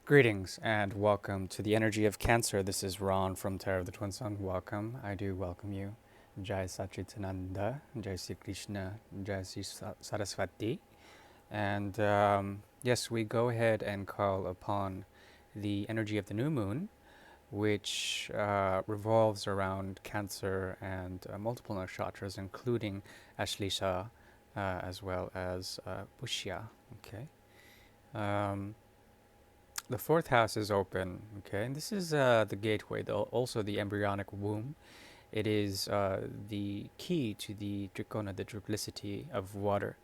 Greetings and welcome to the Energy of Cancer. This is Ron from Terror of the Twin Sun. Welcome. I do welcome you. Jai Sachitananda, Jai Sri Krishna, Jai Sri Saraswati. And yes, we go ahead and call upon the energy of the new moon, which revolves around Cancer and multiple nakshatras, including Ashlisha as well as Pushya. Okay. Um, the fourth house is open, okay, and this is the gateway, also the embryonic womb. It is the key to the trikona, the triplicity of water,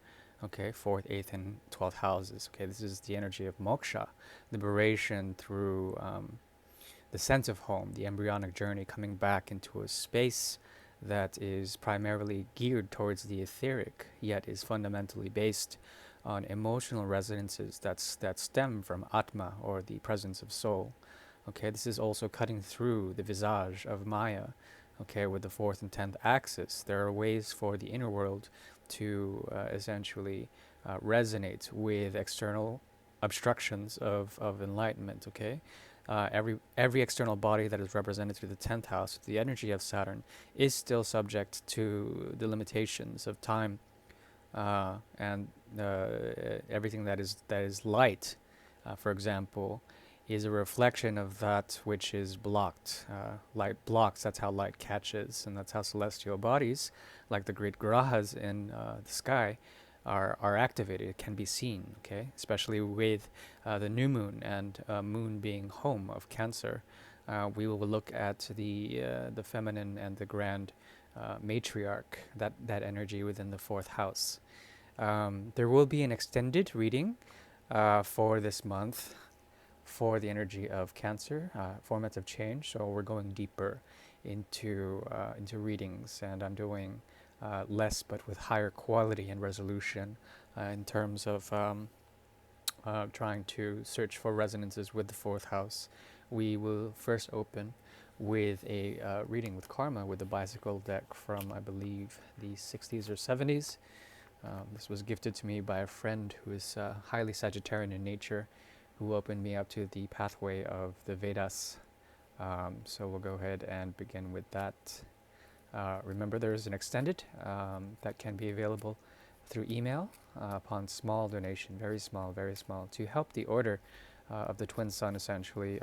okay, fourth, eighth, and 12th houses. Okay, this is the energy of moksha, liberation through the sense of home, the embryonic journey, coming back into a space that is primarily geared towards the etheric, yet is fundamentally based on emotional resonances that stem from Atma, or the presence of soul. Okay, this is also cutting through the visage of Maya. Okay, with the fourth and 10th axis, there are ways for the inner world to essentially resonate with external obstructions of enlightenment. Okay, every external body that is represented through the 10th house, the energy of Saturn, is still subject to the limitations of time and everything that is light, for example, is a reflection of that which is blocked. Light blocks. That's how light catches, and that's how celestial bodies, like the great grahas in the sky, are activated. It can be seen. Okay, especially with the new moon and moon being home of Cancer. We will look at the feminine and the grand matriarch, that energy within the fourth house. There will be an extended reading for this month for the energy of Cancer. Formats have changed, so we're going deeper into readings, and I'm doing less but with higher quality and resolution in terms of trying to search for resonances with the fourth house. We will first open with a reading with Karma with the bicycle deck from, I believe, the 60s or 70s. This was gifted to me by a friend who is highly Sagittarian in nature, who opened me up to the pathway of the Vedas. So we'll go ahead and begin with that. Remember, there is an extended that can be available through email upon small donation, very small, to help the order of the Twin Sun, essentially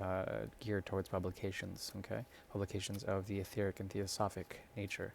geared towards publications, okay? Publications of the etheric and theosophic nature.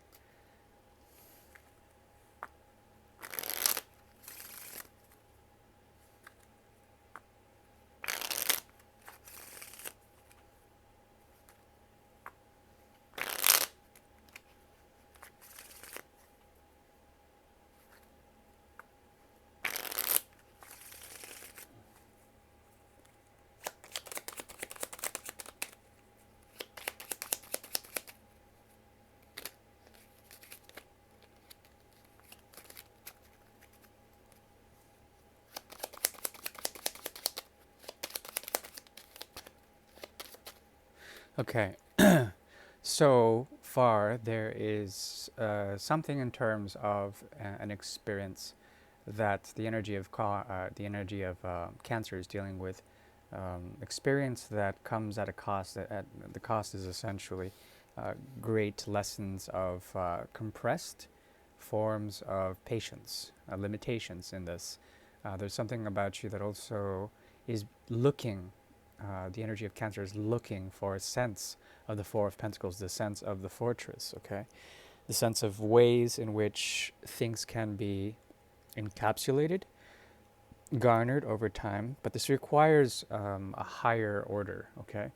Okay, so far there is something in terms of an experience that the energy of Cancer is dealing with. Experience that comes at a cost. The cost is essentially great lessons of compressed forms of patience, limitations in this. There's something about you that also is looking, the energy of Cancer is looking for a sense of the Four of Pentacles, the sense of the fortress, okay? The sense of ways in which things can be encapsulated, garnered over time, but this requires a higher order, okay?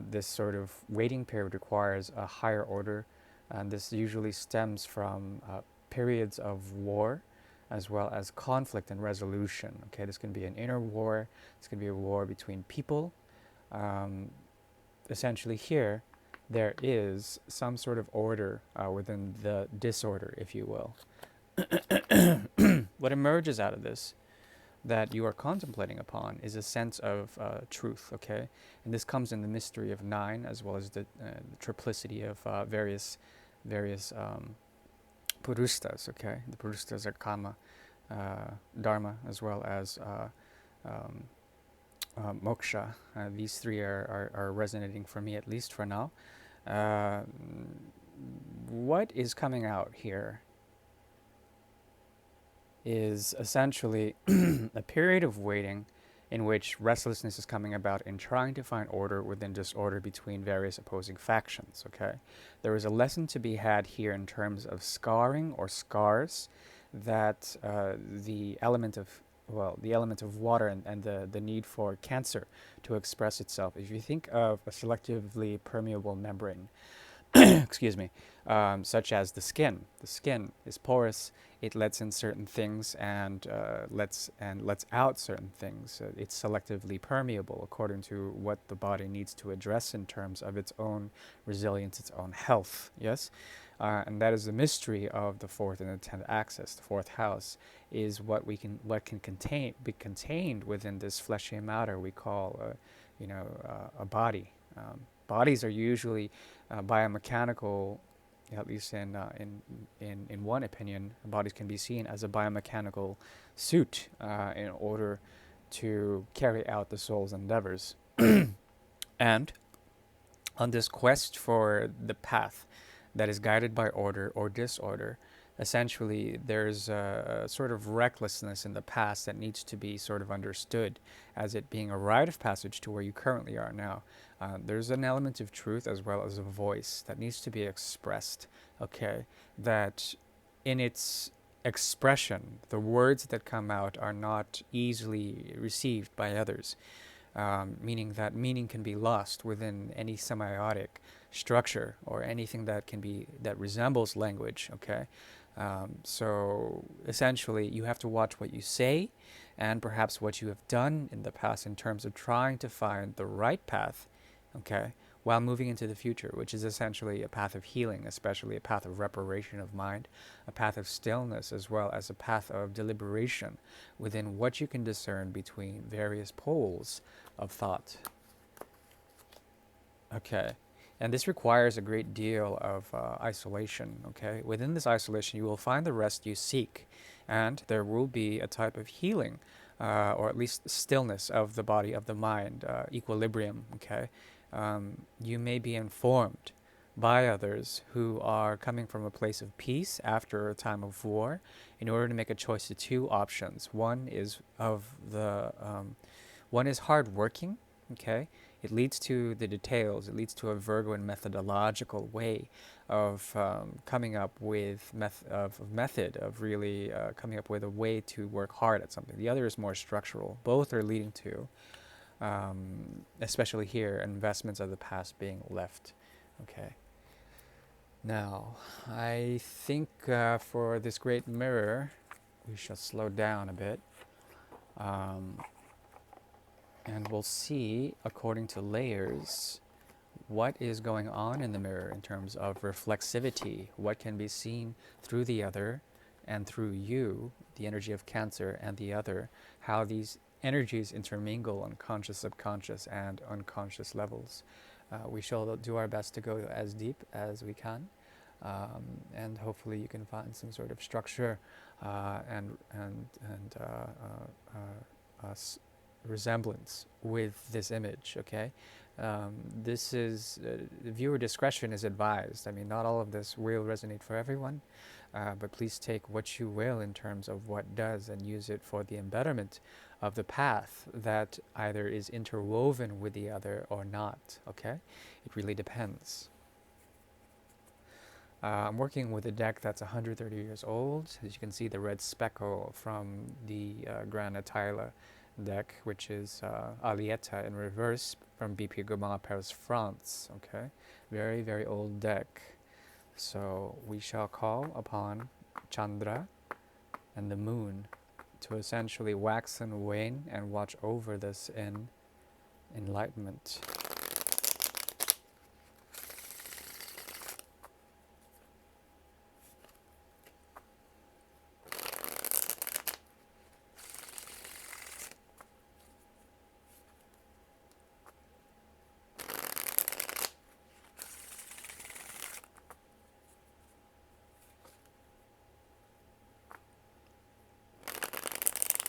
This sort of waiting period requires a higher order, and this usually stems from periods of war as well as conflict and resolution, okay? This can be an inner war, this can be a war between people. Um, Essentially here, there is some sort of order within the disorder, if you will. What emerges out of this that you are contemplating upon is a sense of truth, okay? And this comes in the mystery of nine, as well as the triplicity of various purustas, okay? The purustas are kama, dharma, as well as um, moksha. These three are resonating for me, at least for now. Uh, what is coming out here is essentially a period of waiting in which restlessness is coming about in trying to find order within disorder between various opposing factions, okay? There is a lesson to be had here in terms of scarring or scars that the element of the element of water and the need for cancer to express itself. If you think of a selectively permeable membrane, excuse me, such as the skin. The skin is porous. It lets in certain things and lets out certain things. It's selectively permeable according to what the body needs to address in terms of its own resilience, its own health. Yes, and that is the mystery of the fourth and the 10th axis. The fourth house is what can be contained within this fleshy matter we call, a body. Bodies are usually biomechanical, at least in one opinion, bodies can be seen as a biomechanical suit in order to carry out the soul's endeavors. And on this quest for the path that is guided by order or disorder, essentially there's a sort of recklessness in the past that needs to be sort of understood as it being a rite of passage to where you currently are now. There's an element of truth as well as a voice that needs to be expressed, okay? That in its expression, the words that come out are not easily received by others, meaning that meaning can be lost within any semiotic structure or anything that resembles language, okay? So essentially, you have to watch what you say and perhaps what you have done in the past in terms of trying to find the right path, okay, while moving into the future, which is essentially a path of healing, especially a path of reparation of mind, a path of stillness, as well as a path of deliberation within what you can discern between various poles of thought. Okay. And this requires a great deal of isolation, okay? Within this isolation, you will find the rest you seek, and there will be a type of healing, or at least stillness of the body, of the mind, equilibrium, okay? You may be informed by others who are coming from a place of peace after a time of war in order to make a choice of two options. One is hardworking, okay? It leads to the details. It leads to a Virgoan methodological way of coming up with method of really coming up with a way to work hard at something. The other is more structural. Both are leading to, especially here, investments of the past being left. Okay. Now, I think for this great mirror, we shall slow down a bit. And we'll see, according to layers, what is going on in the mirror in terms of reflexivity, what can be seen through the other and through you, the energy of Cancer, and the other, how these energies intermingle on conscious, subconscious, and unconscious levels. We shall do our best to go as deep as we can, and hopefully you can find some sort of structure and resemblance with this image, okay? This is, viewer discretion is advised. I mean, not all of this will resonate for everyone, but please take what you will in terms of what does and use it for the embetterment of the path that either is interwoven with the other or not, okay? It really depends. I'm working with a deck that's 130 years old. As you can see, the red speckle from the Grand Attila deck, which is Alietta in reverse from BP Gourmand, Paris, France. Okay, very, very old deck. So we shall call upon Chandra and the moon to essentially wax and wane and watch over this in enlightenment.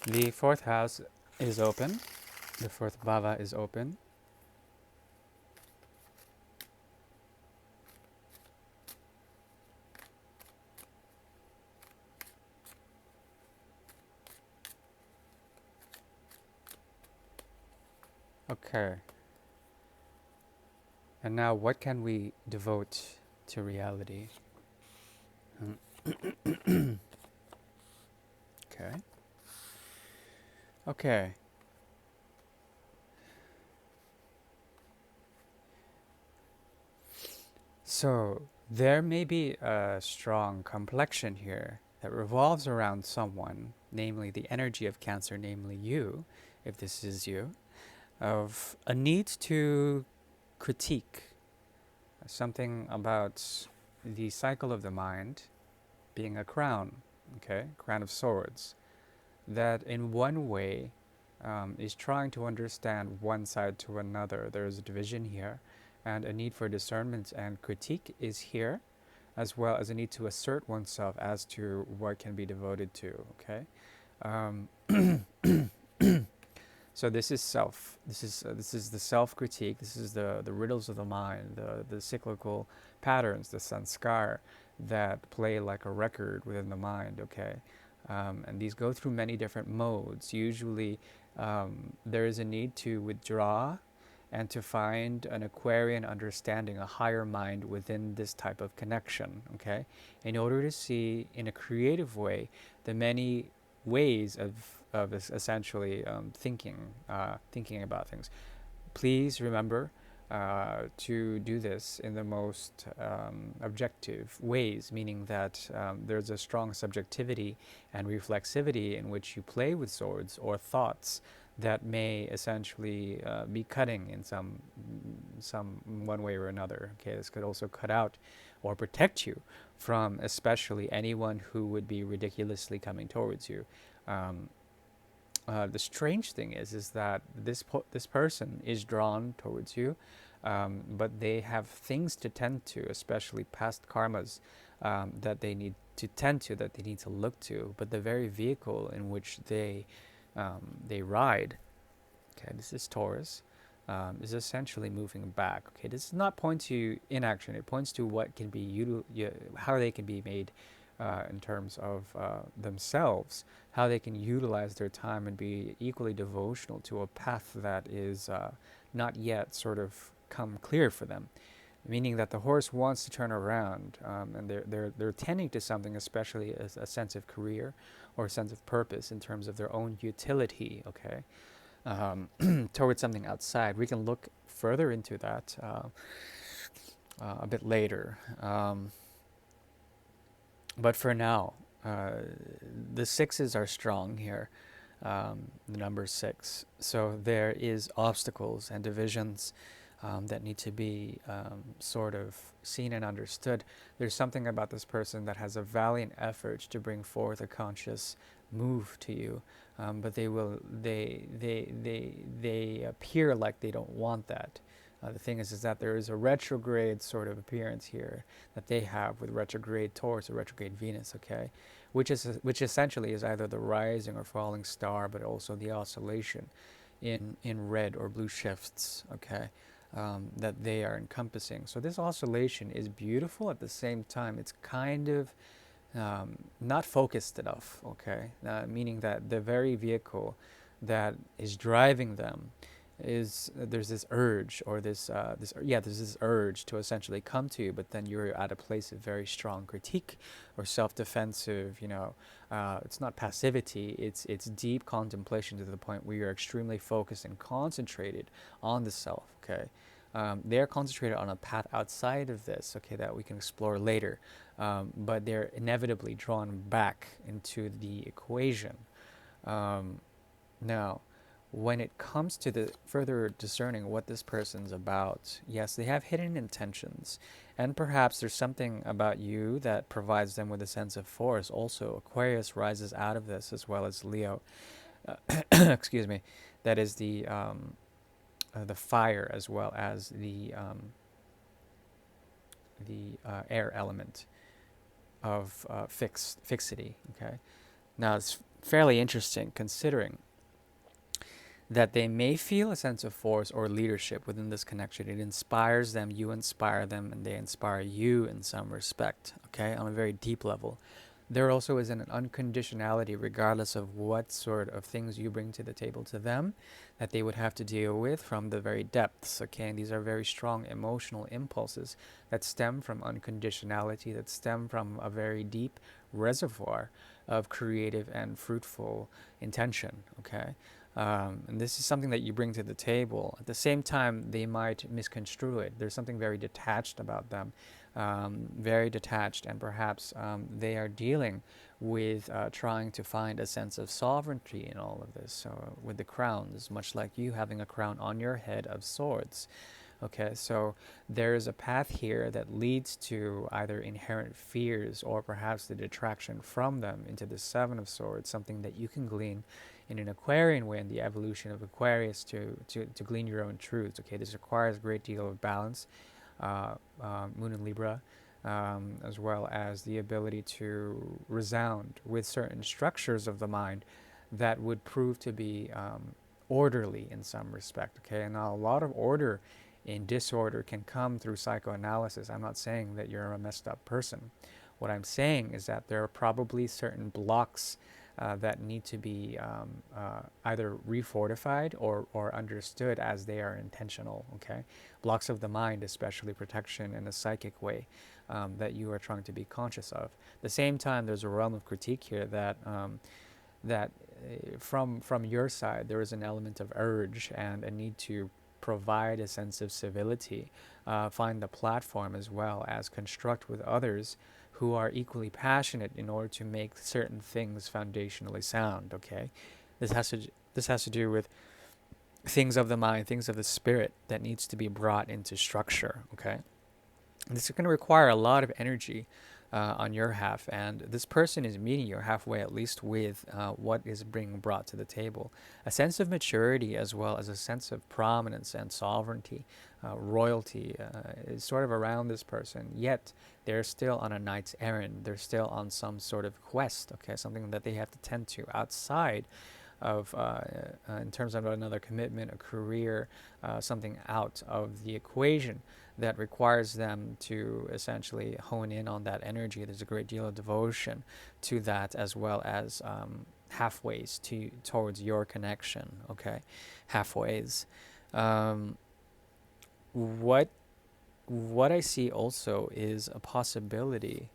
The fourth house is open. The fourth bhava is open. Okay. And now what can we devote to reality? Okay. Okay. So there may be a strong complexion here that revolves around someone, namely the energy of Cancer, namely you, if this is you, of a need to critique something about the cycle of the mind being a crown, okay, crown of swords, that in one way is trying to understand one side to another. There is a division here, and a need for discernment and critique is here, as well as a need to assert oneself as to what can be devoted to. Okay, um, so this is self. This is the self critique. This is the riddles of the mind, the cyclical patterns, the sanskar that play like a record within the mind. Okay, and these go through many different modes. Usually, there is a need to withdraw and to find an Aquarian understanding, a higher mind within this type of connection, okay? In order to see in a creative way the many ways of essentially thinking about things. Please remember to do this in the most objective ways, meaning that there's a strong subjectivity and reflexivity in which you play with swords or thoughts that may essentially be cutting in some one way or another. Okay, this could also cut out or protect you from especially anyone who would be ridiculously coming towards you. Um, the strange thing is that this person is drawn towards you, but they have things to tend to, especially past karmas that they need to tend to, that they need to look to. But the very vehicle in which they ride, okay, this is Taurus, is essentially moving back. Okay, this does not point to inaction. It points to what can be how they can be made in terms of themselves, how they can utilize their time and be equally devotional to a path that is not yet sort of come clear for them. Meaning that the horse wants to turn around, and they're tending to something, especially as a sense of career or a sense of purpose in terms of their own utility. Okay, towards something outside. We can look further into that a bit later. But for now, the sixes are strong here, the number six. So there is obstacles and divisions that need to be sort of seen and understood. There's something about this person that has a valiant effort to bring forth a conscious move to you, but they appear like they don't want that. The thing is that there is a retrograde sort of appearance here that they have with retrograde Taurus or retrograde Venus, okay, which essentially is either the rising or falling star, but also the oscillation in red or blue shifts, okay, that they are encompassing. So this oscillation is beautiful. At the same time, it's kind of not focused enough, okay, meaning that the very vehicle that is driving them is there's this urge or there's this urge to essentially come to you, but then you're at a place of very strong critique or self-defensive. It's not passivity, it's deep contemplation to the point where you're extremely focused and concentrated on the self. Okay, they're concentrated on a path outside of this, okay, that we can explore later, but they're inevitably drawn back into the equation. Now, when it comes to the further discerning what this person's about, yes, they have hidden intentions, and perhaps there's something about you that provides them with a sense of force. Also, Aquarius rises out of this, as well as Leo. Excuse me. That is the fire, as well as the air element of fixity. Okay. Now it's fairly interesting considering that they may feel a sense of force or leadership within this connection. It inspires them, you inspire them, and they inspire you in some respect, okay, on a very deep level. There also is an unconditionality, regardless of what sort of things you bring to the table to them, that they would have to deal with from the very depths, okay? And these are very strong emotional impulses that stem from unconditionality, that stem from a very deep reservoir of creative and fruitful intention, okay? And this is something that you bring to the table. At the same time, they might misconstrue it. There's something very detached about them, very detached, and perhaps they are dealing with trying to find a sense of sovereignty in all of this. So, with the crowns, much like you having a crown on your head of swords. Okay, so there is a path here that leads to either inherent fears or perhaps the detraction from them into the Seven of Swords, something that you can glean in an Aquarian way, in the evolution of Aquarius, to glean your own truths. Okay, this requires a great deal of balance, Moon and Libra, as well as the ability to resound with certain structures of the mind that would prove to be orderly in some respect. Okay, and now a lot of order in disorder can come through psychoanalysis. I'm not saying that you're a messed up person. What I'm saying is that there are probably certain blocks that need to be either refortified or understood as they are intentional, okay? Blocks of the mind, especially protection in a psychic way that you are trying to be conscious of. At the same time, there's a realm of critique here that from your side, there is an element of urge and a need to provide a sense of civility, find the platform as well as construct with others who are equally passionate in order to make certain things foundationally sound. Okay, this has to do with things of the mind, things of the spirit that needs to be brought into structure. Okay, and this is going to require a lot of energy on your half, and this person is meeting you halfway at least with what is being brought to the table. A sense of maturity as well as a sense of prominence and sovereignty, royalty is sort of around this person, yet they're still on a knight's errand. They're still on some sort of quest, okay, something that they have to tend to outside of, in terms of another commitment, a career, something out of the equation that requires them to essentially hone in on that energy. There's a great deal of devotion to that, as well as halfways towards your connection. Okay, halfways. Um, what what I see also is a possibility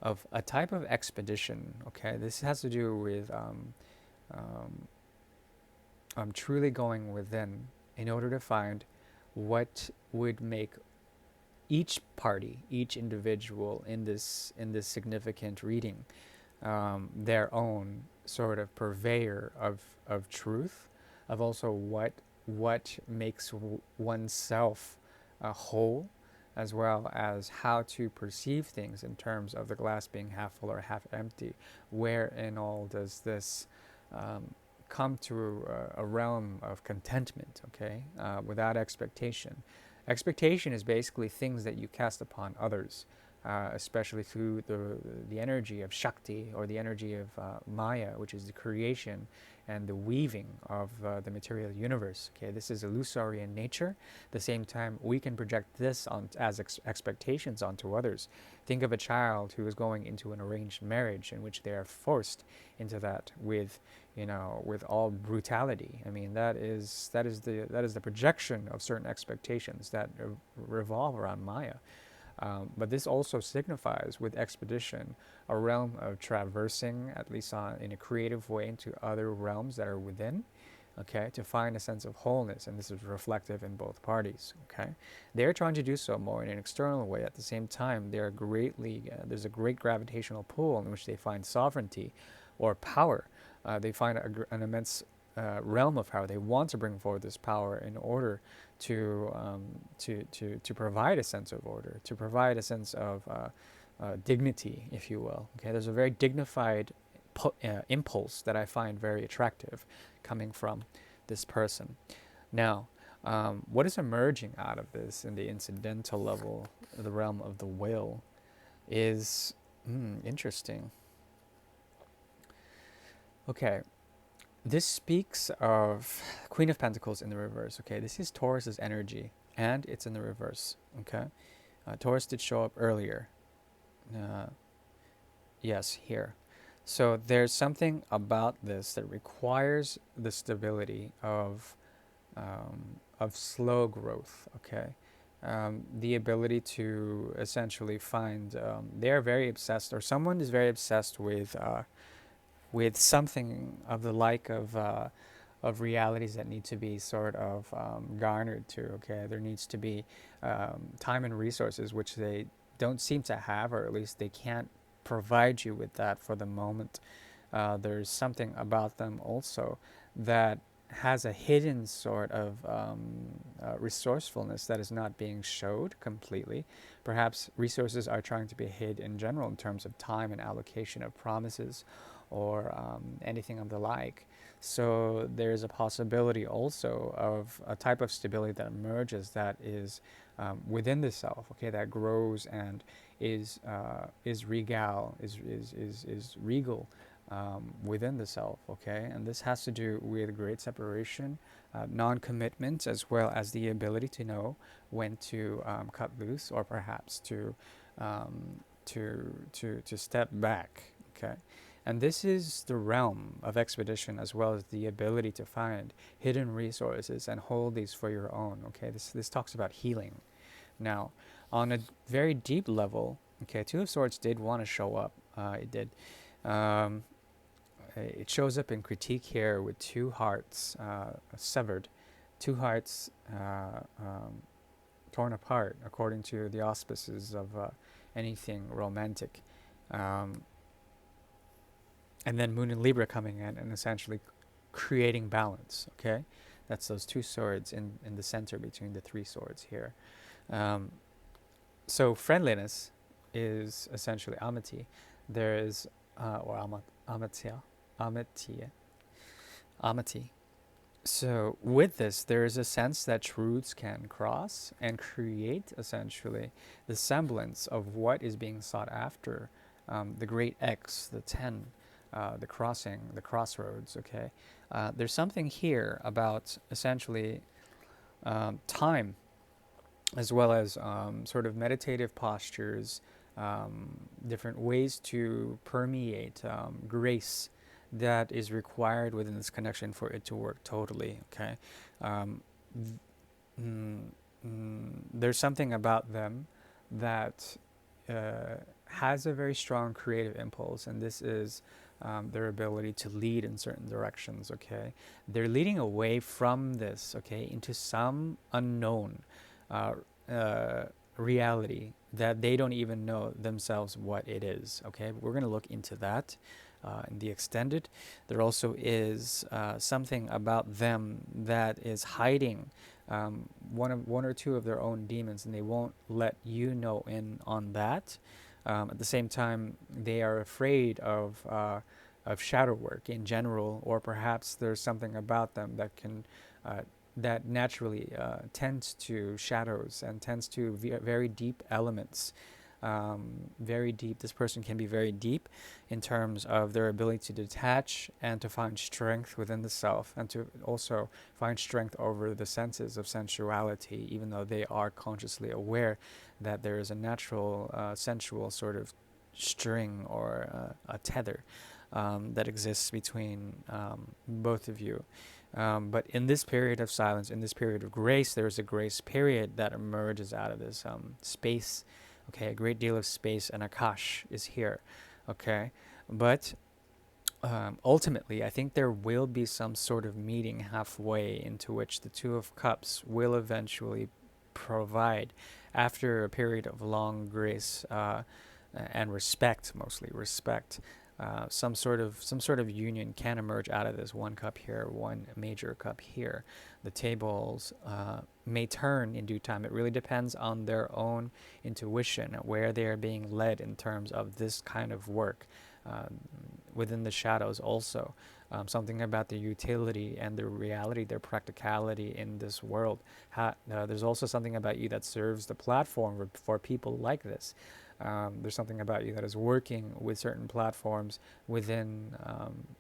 of a type of expedition. Okay, this has to do with um, truly going within in order to find what would make each party, each individual in this significant reading, their own sort of purveyor of truth, of also what makes oneself whole, as well as how to perceive things in terms of the glass being half full or half empty. Where in all does this come to a realm of contentment, okay, without expectation? Expectation is basically things that you cast upon others, especially through the energy of Shakti, or the energy of Maya, which is the creation and the weaving of the material universe. Okay, this is illusory in nature. At the same time, we can project this on as expectations onto others. Think of a child who is going into an arranged marriage in which they are forced into that with, with all brutality. I mean, that is the projection of certain expectations that revolve around Maya. But this also signifies, with expedition, a realm of traversing, at least in a creative way, into other realms that are within, okay, to find a sense of wholeness, and this is reflective in both parties, okay. They're trying to do so more in an external way. At the same time, they're there's a great gravitational pull in which they find sovereignty or power. They find an immense realm of power. They want to bring forward this power in order to provide a sense of order, to provide a sense of dignity, if you will. Okay, there's a very dignified impulse that I find very attractive coming from this person. Now, what is emerging out of this in the incidental level, the realm of the will, is interesting. Okay, This speaks of Queen of Pentacles in the reverse. Okay, this is Taurus's energy, and it's in the reverse. Okay, Taurus did show up earlier. Uh, yes, here. So there's something about this that requires the stability of slow growth. Okay, the ability to essentially find. They're very obsessed, or someone is very obsessed with something of the like of realities that need to be sort of garnered to. Okay, there needs to be time and resources which they don't seem to have, or at least they can't provide you with that for the moment. There's something about them also that has a hidden sort of resourcefulness that is not being showed completely. Perhaps resources are trying to be hid in general in terms of time and allocation of promises or anything of the like. So there's a possibility also of a type of stability that emerges that is within the self, okay, that grows and is regal, is regal within the self, okay? And this has to do with great separation, non-commitment, as well as the ability to know when to cut loose, or perhaps to step back, okay? And this is the realm of expedition, as well as the ability to find hidden resources and hold these for your own, okay? This talks about healing. Now, on a very deep level, okay, Two of Swords did want to show up. It did. Um, it shows up in critique here with two hearts severed, two hearts torn apart according to the auspices of anything romantic. Um, and then Moon and Libra coming in and essentially creating balance, okay? That's those two swords in the center between the three swords here. Um, so friendliness is essentially amity. There is, or amatia, amatia, amity. So with this, there is a sense that truths can cross and create essentially the semblance of what is being sought after. The great X, the 10, the crossing, the crossroads, okay? There's something here about essentially time, as well as sort of meditative postures, different ways to permeate grace that is required within this connection for it to work totally. Okay, um, mm, there's something about them that has a very strong creative impulse, and this is their ability to lead in certain directions. Okay, they're leading away from this, okay, into some unknown uh, uh, reality that they don't even know themselves what it is. Okay, we're going to look into that in the extended. There also is something about them that is hiding one or two of their own demons, and they won't let you know in on that. At the same time, they are afraid of shadow work in general, or perhaps there's something about them that can that naturally tends to shadows and tends to very deep elements. Very deep. This person can be very deep in terms of their ability to detach and to find strength within the self, and to also find strength over the senses of sensuality, even though they are consciously aware that there is a natural sensual sort of string or a tether that exists between both of you. But in this period of silence, in this period of grace, there is a grace period that emerges out of this space. Okay, a great deal of space, and Akash is here. Okay, but ultimately, I think there will be some sort of meeting halfway into which the Two of Cups will eventually provide, after a period of long grace and respect, mostly respect. Some sort of union can emerge out of this. One cup here, one major cup here. The tables may turn in due time. It really depends on their own intuition, where they are being led in terms of this kind of work. Within the shadows also, something about the utility and the reality, their practicality in this world. There's also something about you that serves the platform for people like this. There's something about you that is working with certain platforms within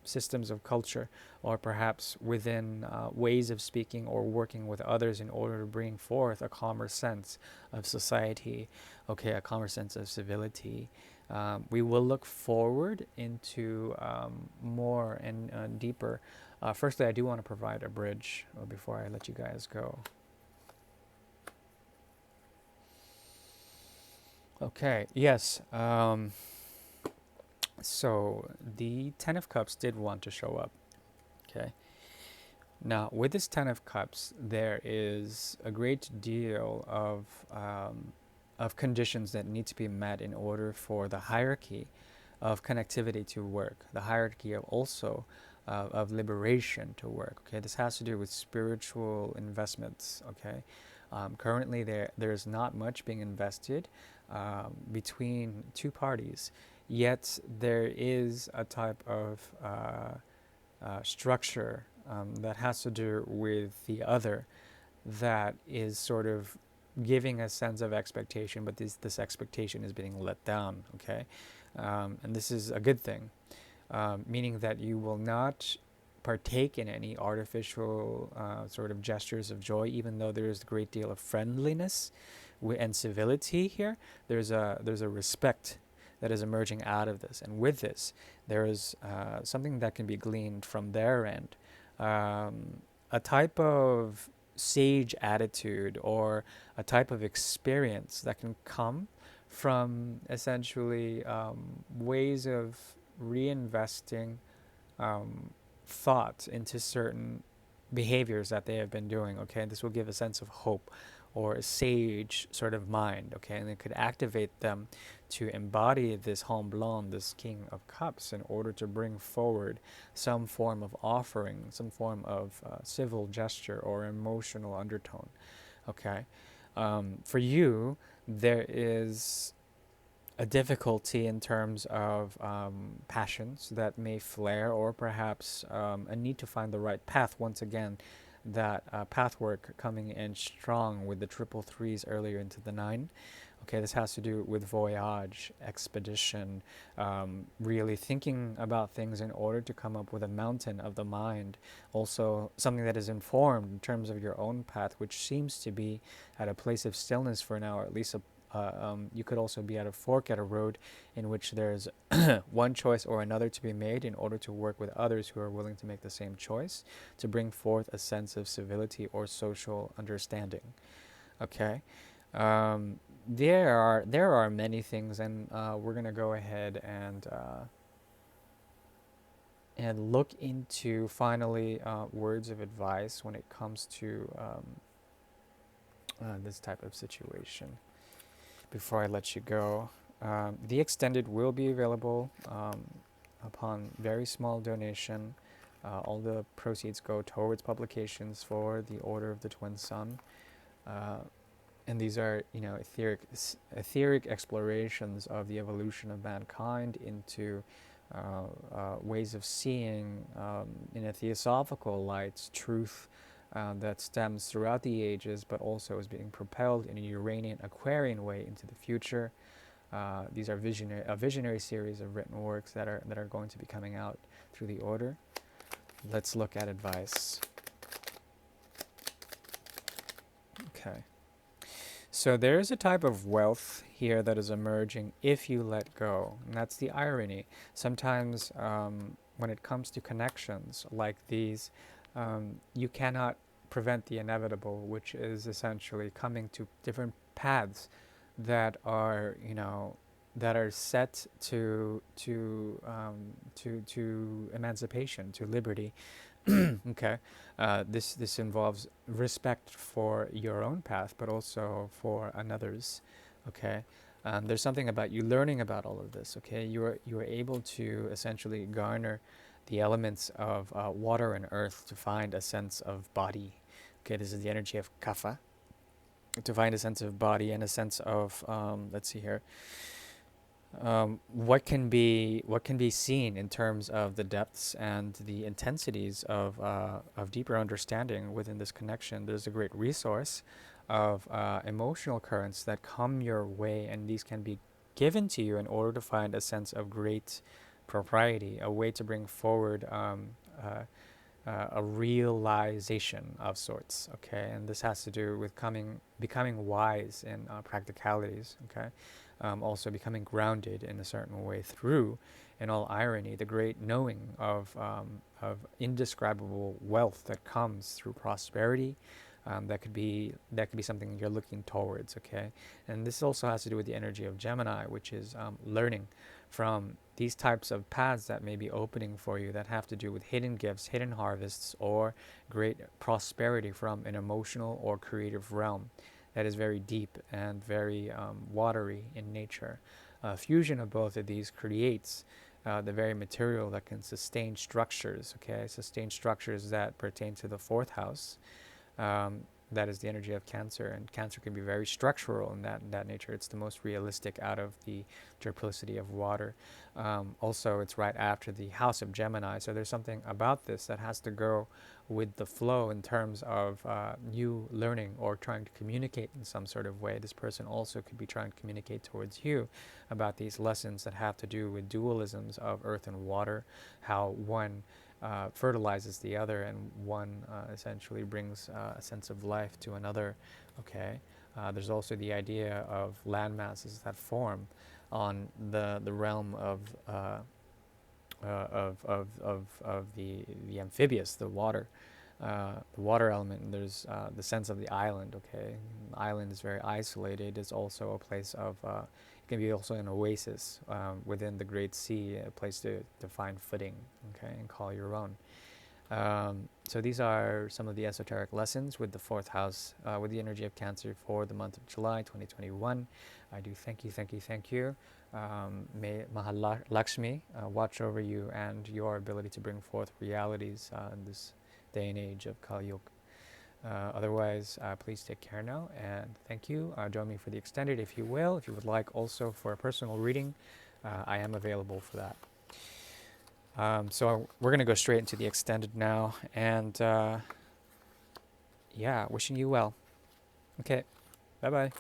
systems of culture, or perhaps within ways of speaking or working with others in order to bring forth a calmer sense of society, okay, a calmer sense of civility. We will look forward into more and deeper. Firstly, I do want to provide a bridge before I let you guys go. Okay, yes. So the Ten of Cups did want to show up. Okay. Now, with this Ten of Cups, there is a great deal of conditions that need to be met in order for the hierarchy of connectivity to work, the hierarchy of also of liberation to work. Okay, this has to do with spiritual investments. Okay, currently there's not much being invested between two parties, yet there is a type of structure that has to do with the other that is sort of giving a sense of expectation, but this expectation is being let down, okay? And this is a good thing, meaning that you will not partake in any artificial sort of gestures of joy, even though there is a great deal of friendliness and civility here. There's a respect that is emerging out of this, and with this, there is something that can be gleaned from their end, a type of sage attitude or a type of experience that can come from essentially ways of reinvesting thought into certain behaviors that they have been doing. Okay, this will give a sense of hope or a sage sort of mind. Okay, and it could activate them to embody this Homblon, this King of Cups, in order to bring forward some form of offering, some form of civil gesture or emotional undertone. Okay, for you, there is a difficulty in terms of passions that may flare, or perhaps a need to find the right path. Once again, that path work coming in strong with the triple threes earlier into the nine. Okay, this has to do with voyage, expedition, really thinking about things in order to come up with a mountain of the mind. Also, something that is informed in terms of your own path, which seems to be at a place of stillness for now, or at least you could also be at a fork at a road in which there's one choice or another to be made in order to work with others who are willing to make the same choice to bring forth a sense of civility or social understanding. Okay. There are many things, and we're gonna go ahead and look into finally words of advice when it comes to this type of situation. Before I let you go, the extended will be available upon very small donation. All the proceeds go towards publications for the Order of the Twin Sun. And these are, etheric explorations of the evolution of mankind into ways of seeing in a theosophical light truth that stems throughout the ages, but also is being propelled in a Uranian Aquarian way into the future. These are a visionary series of written works that are going to be coming out through the order. Let's look at advice. Okay. So there is a type of wealth here that is emerging if you let go. And that's the irony. Sometimes when it comes to connections like these, you cannot prevent the inevitable, which is essentially coming to different paths that are, that are set to emancipation, to liberty. Okay, this involves respect for your own path, but also for another's. Okay, there's something about you learning about all of this. Okay, you are able to essentially garner the elements of water and earth to find a sense of body. Okay, this is the energy of kapha. To find a sense of body and a sense of let's see here. What can be seen in terms of the depths and the intensities of deeper understanding within this connection. There's a great resource of emotional currents that come your way, and these can be given to you in order to find a sense of great propriety, a way to bring forward a realization of sorts, okay? And this has to do with becoming wise in practicalities, okay? Also becoming grounded in a certain way through, in all irony, the great knowing of indescribable wealth that comes through prosperity. That could be something you're looking towards, okay? And this also has to do with the energy of Gemini, which is learning from these types of paths that may be opening for you that have to do with hidden gifts, hidden harvests, or great prosperity from an emotional or creative realm that is very deep and very watery in nature. Fusion of both of these creates the very material that can sustain structures, okay? Sustain structures that pertain to the fourth house. That is the energy of Cancer, and Cancer can be very structural in that nature. It's the most realistic out of the triplicity of water. Also, it's right after the house of Gemini, so there's something about this that has to go with the flow in terms of you learning or trying to communicate in some sort of way. This person also could be trying to communicate towards you about these lessons that have to do with dualisms of earth and water, how one fertilizes the other, and one essentially brings a sense of life to another. Okay, there's also the idea of land masses that form on the realm of the amphibious, the water element. And there's the sense of the island. Okay, the island is very isolated. It's also a place of it can be also an oasis within the Great Sea, a place to find footing, okay, and call your own. So these are some of the esoteric lessons with the fourth house, with the energy of Cancer for the month of July 2021. I do thank you. May Mahalakshmi watch over you and your ability to bring forth realities in this day and age of Kali Yuga. Otherwise, please take care now, and thank you. Join me for the extended if you will. If you would like also for a personal reading, I am available for that. So we're going to go straight into the extended now, and yeah, wishing you well. Okay, bye-bye.